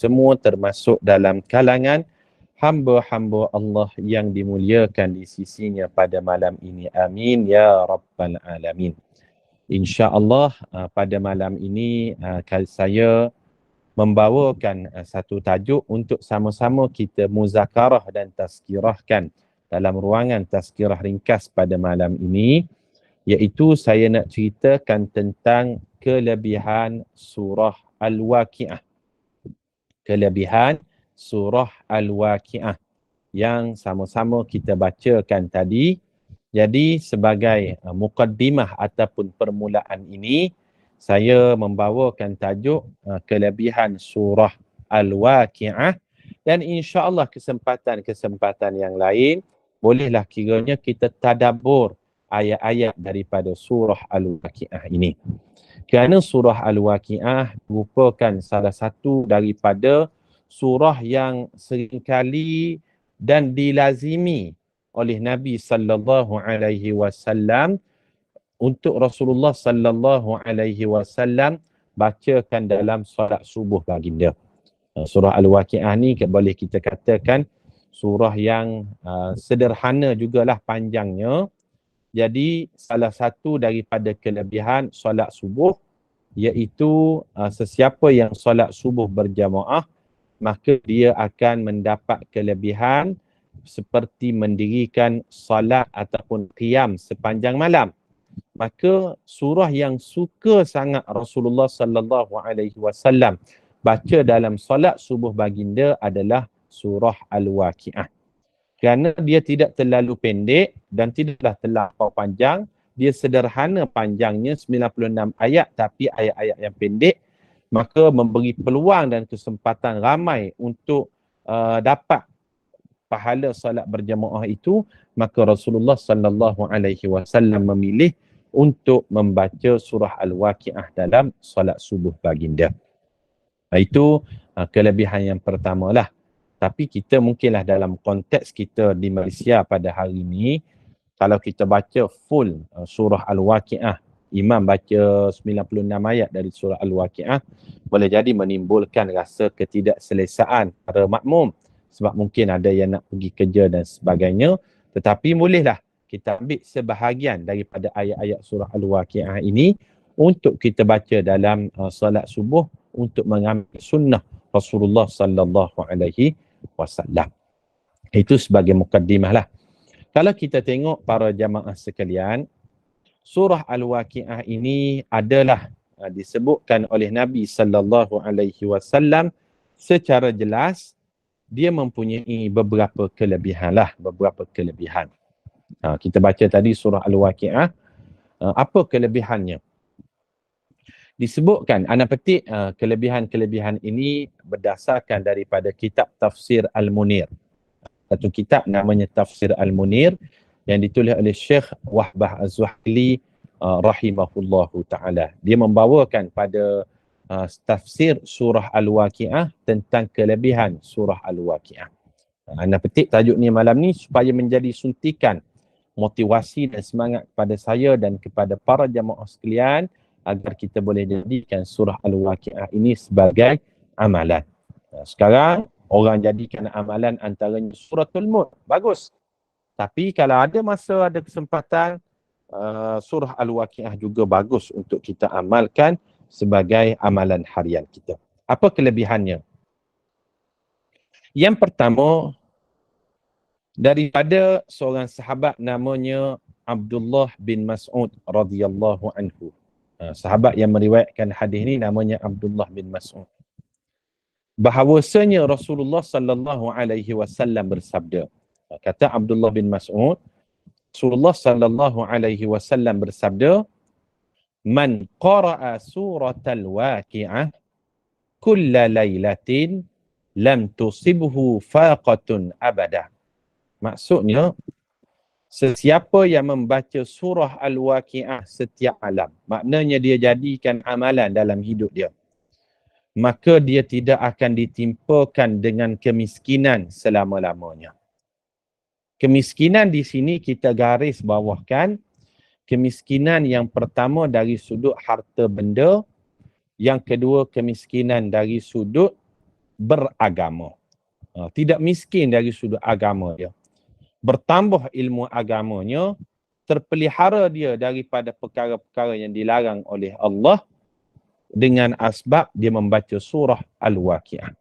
semua termasuk dalam kalangan hamba-hamba Allah yang dimuliakan di sisinya pada malam ini. Amin ya rabbal alamin. InsyaAllah pada malam ini saya membawakan satu tajuk untuk sama-sama kita muzakarah dan tazkirahkan dalam ruangan tazkirah ringkas pada malam ini, iaitu saya nak ceritakan tentang kelebihan surah Al-Waqi'ah. Kelebihan surah Al-Waqi'ah yang sama-sama kita bacakan tadi. Jadi sebagai mukaddimah ataupun permulaan ini, saya membawakan tajuk kelebihan surah Al-Waqi'ah, dan insya-Allah kesempatan-kesempatan yang lain bolehlah kiranya kita tadabbur ayat-ayat daripada surah Al-Waqi'ah ini. Kerana surah Al-Waqi'ah merupakan salah satu daripada surah yang seringkali dan dilazimi oleh Nabi sallallahu alaihi wasallam untuk Rasulullah sallallahu alaihi wasallam bacakan dalam solat subuh baginda. Surah Al-Waqi'ah ni boleh kita katakan surah yang sederhana jugalah panjangnya. Jadi salah satu daripada kelebihan solat subuh iaitu sesiapa yang solat subuh berjamaah, maka dia akan mendapat kelebihan seperti mendirikan salat ataupun qiyam sepanjang malam. Maka surah yang suka sangat Rasulullah sallallahu alaihi wasallam baca dalam solat subuh baginda adalah surah Al-Waqi'ah. Kerana dia tidak terlalu pendek dan tidaklah terlampau panjang, dia sederhana panjangnya 96 ayat tapi ayat-ayat yang pendek, maka memberi peluang dan kesempatan ramai untuk dapat pahala salat berjamaah itu. Maka Rasulullah sallallahu alaihi wasallam memilih untuk membaca surah Al-Waqi'ah dalam salat subuh baginda. Itu kelebihan yang pertamalah. Tapi kita mungkinlah dalam konteks kita di Malaysia pada hari ini, kalau kita baca full surah Al-Waqi'ah, imam baca 96 ayat dari surah Al-Waqi'ah, boleh jadi menimbulkan rasa ketidakselesaan para makmum. Sebab mungkin ada yang nak pergi kerja dan sebagainya. Tetapi bolehlah kita ambil sebahagian daripada ayat-ayat surah Al-Waqi'ah ini untuk kita baca dalam solat subuh untuk mengambil sunnah Rasulullah sallallahu alaihi wasallam. Itu sebagai mukaddimah lah. Kalau kita tengok para jamaah sekalian, surah Al-Waqi'ah ini adalah disebutkan oleh Nabi sallallahu alaihi wasallam secara jelas dia mempunyai beberapa kelebihan lah, beberapa kelebihan. Kita baca tadi surah Al-Waqi'ah, apa kelebihannya? Disebutkan, anak petik kelebihan-kelebihan ini berdasarkan daripada kitab Tafsir Al-Munir. Satu kitab namanya Tafsir Al-Munir yang ditulis oleh Syekh Wahbah Az-Zuhaili rahimahullahu ta'ala. Dia membawakan pada tafsir surah Al-Waqi'ah tentang kelebihan surah Al-Waqi'ah. Anak petik tajuk ni malam ni supaya menjadi suntikan motivasi dan semangat kepada saya dan kepada para jamaah sekalian agar kita boleh jadikan surah Al-Waqi'ah ini sebagai amalan. Sekarang orang jadikan amalan antaranya suratul Mulk. Bagus. Tapi kalau ada masa, ada kesempatan, surah Al-Waqi'ah juga bagus untuk kita amalkan sebagai amalan harian kita. Apa kelebihannya? Yang pertama, daripada seorang sahabat namanya Abdullah bin Mas'ud radhiyallahu anhu. Sahabat yang meriwayatkan hadis ini namanya Abdullah bin Mas'ud. Bahawasanya Rasulullah sallallahu alaihi wasallam bersabda. Kata Abdullah bin Mas'ud, Rasulullah sallallahu alaihi wasallam bersabda, "Man qara'a suratal Waqi'ah kulla lailatin lam tusibhu faqatun abada." Maksudnya, sesiapa yang membaca surah Al-Waqi'ah setiap malam, maknanya dia jadikan amalan dalam hidup dia, maka dia tidak akan ditimpakan dengan kemiskinan selama-lamanya. Kemiskinan di sini kita garis bawahkan, kemiskinan yang pertama dari sudut harta benda, yang kedua kemiskinan dari sudut beragama. Tidak miskin dari sudut agama dia. Bertambah ilmu agamanya, terpelihara dia daripada perkara-perkara yang dilarang oleh Allah dengan asbab dia membaca surah Al-Waqi'ah.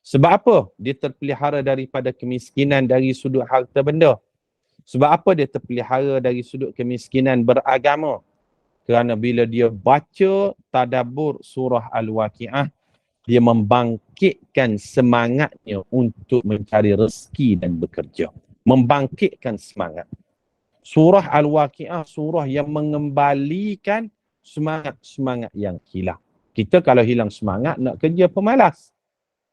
Sebab apa dia terpelihara daripada kemiskinan dari sudut harta benda? Sebab apa dia terpelihara dari sudut kemiskinan beragama? Kerana bila dia baca tadabbur surah Al-Waqi'ah, dia membangkitkan semangatnya untuk mencari rezeki dan bekerja. Membangkitkan semangat. Surah Al-Waqi'ah surah yang mengembalikan semangat-semangat yang hilang. Kita kalau hilang semangat nak kerja pemalas.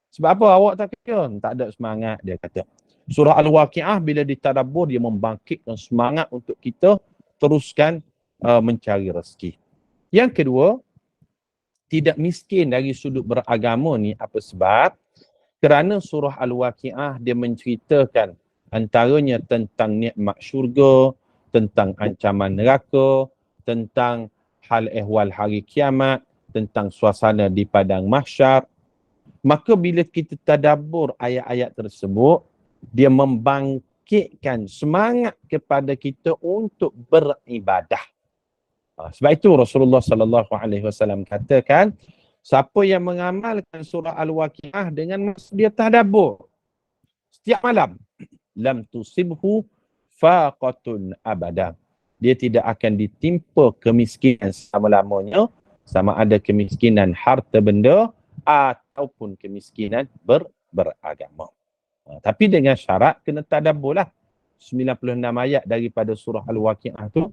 Sebab apa awak tak kerja? Tak ada semangat, dia kata. Surah Al-Waqi'ah bila ditadabbur dia membangkitkan semangat untuk kita teruskan mencari rezeki. Yang kedua, tidak miskin dari sudut beragama ni apa sebab? Kerana surah Al-Waqi'ah dia menceritakan antaranya tentang nikmat syurga, tentang ancaman neraka, tentang hal ehwal hari kiamat, tentang suasana di padang mahsyar. Maka bila kita tadabbur ayat-ayat tersebut, dia membangkitkan semangat kepada kita untuk beribadah. Sebab itu Rasulullah sallallahu alaihi wasallam katakan, siapa yang mengamalkan surah Al-Waqi'ah dengan masa dia tadabbur setiap malam, lam tusibhu faqatun abada. Dia tidak akan ditimpa kemiskinan selama-lamanya, sama ada kemiskinan harta benda ataupun kemiskinan beragama. Tapi dengan syarat kena tadabbur lah. 96 ayat daripada surah Al-Waqi'ah tu.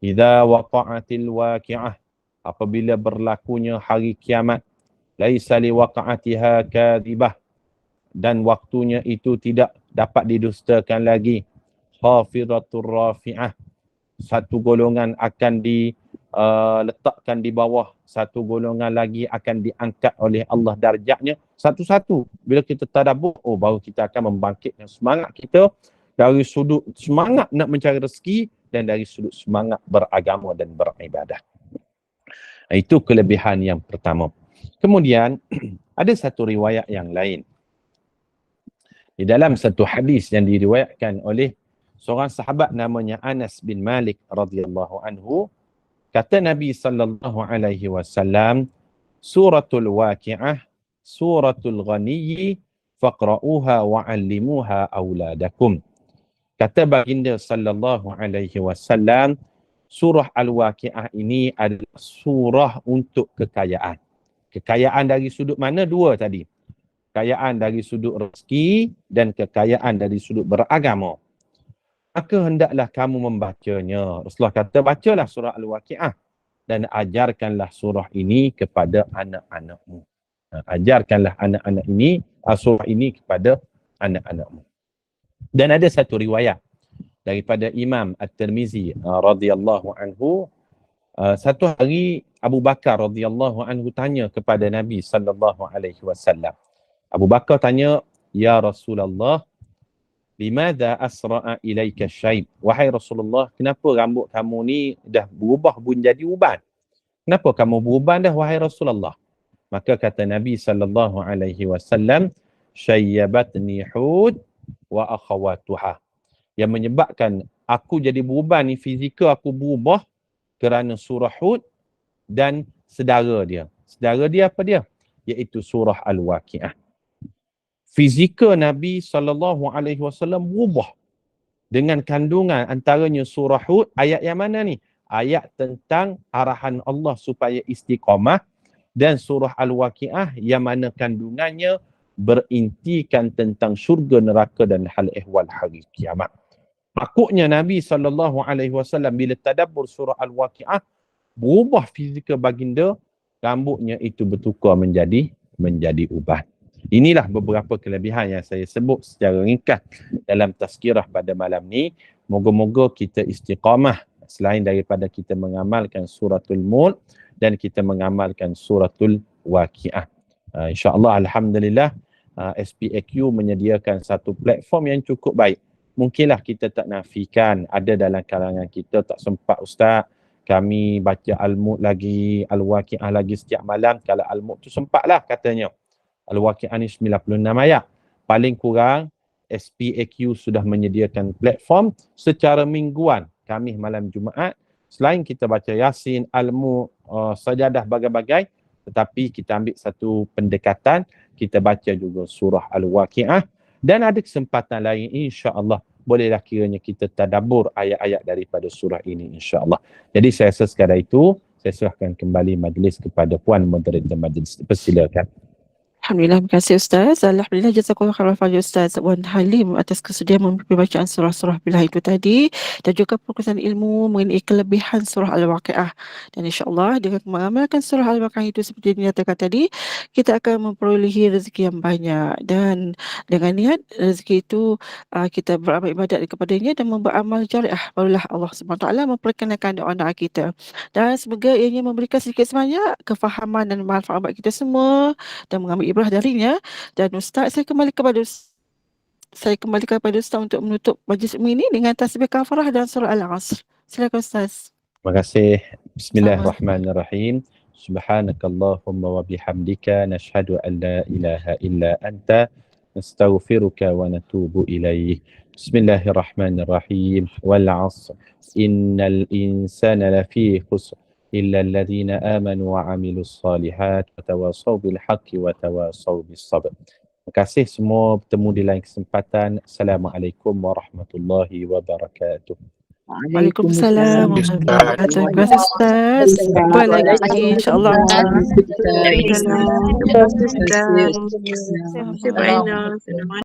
Idza waqa'atil waqi'ah, apabila berlakunya hari kiamat, laisa li waqa'atiha kadhibah, dan waktunya itu tidak dapat didustakan lagi. Khafidatur rafi'ah, satu golongan akan diletakkan di bawah, satu golongan lagi akan diangkat oleh Allah darjatnya satu-satu. Bila kita tadabbur, baru kita akan membangkitkan semangat kita dari sudut semangat nak mencari rezeki dan dari sudut semangat beragama dan beribadah. Itu kelebihan yang pertama. Kemudian ada satu riwayat yang lain. Di dalam satu hadis yang diriwayatkan oleh seorang sahabat namanya Anas bin Malik radhiyallahu anhu, kata Nabi sallallahu alaihi wasallam, suratul Waqi'ah suratul Ghaniyyi faqra'uha wa'allimuha auladakum. Kata baginda sallallahu alaihi wasallam, surah Al-Waqi'ah ini adalah surah untuk kekayaan. Kekayaan dari sudut mana? Dua tadi. Kekayaan dari sudut rezeki dan kekayaan dari sudut beragama. Maka hendaklah kamu membacanya. Rasulullah kata, bacalah surah Al-Waqi'ah dan ajarkanlah surah ini kepada anak-anakmu. Ajarkanlah anak-anak ini, surah ini kepada anak-anakmu. Dan ada satu riwayat daripada Imam At-Tirmizi radhiyallahu anhu, satu hari Abu Bakar radhiyallahu anhu tanya kepada Nabi sallallahu alaihi wasallam. Abu Bakar tanya, "Ya Rasulullah, limadha asra'a ilaika syaib?" Wahai Rasulullah, kenapa rambut kamu ni dah berubah menjadi uban? Kenapa kamu beruban dah wahai Rasulullah? Maka kata Nabi sallallahu alaihi wasallam, "Syayyabatni Hud wa akhawatuha." Yang menyebabkan aku jadi beruban ni, fizikal aku berubah kerana surah Hud dan sedara dia. Sedara dia apa dia? Iaitu surah Al-Waqi'ah. Fizikal Nabi SAW berubah dengan kandungan antaranya surah Hud. Ayat yang mana ni? Ayat tentang arahan Allah supaya istiqamah, dan surah Al-Waqi'ah yang mana kandungannya berintikan tentang syurga, neraka dan hal ehwal hari kiamat. Takutnya Nabi SAW bila tadabbur surah Al-Waqi'ah, berubah fizikal baginda, rambutnya itu bertukar menjadi uban. Inilah beberapa kelebihan yang saya sebut secara ringkas dalam tazkirah pada malam ni. Moga-moga kita istiqamah selain daripada kita mengamalkan suratul Mulk dan kita mengamalkan suratul Waqi'ah. InsyaAllah, alhamdulillah, SPAQ menyediakan satu platform yang cukup baik. Mungkinlah kita tak nafikan ada dalam kalangan kita tak sempat, Ustaz, kami baca Al-Mulk lagi, Al-Waqi'ah lagi setiap malam. Kalau Al-Mulk tu sempatlah katanya. Al-Waqi'ah ni 96 ayat. Paling kurang SPAQ sudah menyediakan platform secara mingguan, Khamis malam Jumaat. Selain kita baca Yasin, Al-Mu, Sajadah bagai-bagai, tetapi kita ambil satu pendekatan, kita baca juga surah Al-Waqi'ah, dan ada kesempatan lain insya-Allah bolehlah kiranya kita tadabbur ayat-ayat daripada surah ini insya-Allah. Jadi saya rasa sekadar itu, saya serahkan kembali majlis kepada Puan Moderator Majlis. Persilakan. Alhamdulillah, terima kasih Ustaz. Alhamdulillah, jazakallah khairan pada Ustaz Wan Halim atas kesediaan memberi bacaan surah-surah Billah itu tadi, dan juga perkongsian ilmu mengenai kelebihan surah Al-Waqi'ah. Dan insya-Allah dengan mengamalkan surah Al-Waqi'ah itu seperti dinyatakan tadi, kita akan memperolehi rezeki yang banyak, dan dengan niat rezeki itu kita beramal ibadat kepadanya dan beramal jariah, barulah Allah SWT memperkenankan doa-doa kita. Dan semoga ianya memberikan sedikit sebanyak kefahaman dan manfaat bagi kita semua dan mengambil ibrah darinya. Dan Ustaz, saya kembalikan kepada Ustaz untuk menutup majlis ini dengan tasbih kafarah dan surah Al-Asr. Silakan Ustaz. Terima kasih. Bismillahirrahmanirrahim. Subhanakallahumma wa bihamdika nashhadu an la ilaha illa anta nastaghfiruka wa natubu ilaih. Bismillahirrahmanirrahim. Wal 'asr. Innal insana lafi khusr illa alladhina amanu wa 'amilus solihat wa tawasaw bil haqqi wa tawasaw bis sabr. Terima kasih semua, bertemu di lain kesempatan. Assalamualaikum warahmatullahi wabarakatuh. Waalaikumsalam warahmatullahi wabarakatuh. Terima kasih Ustaz. Jumpa lagi insya-Allah. Terima kasih.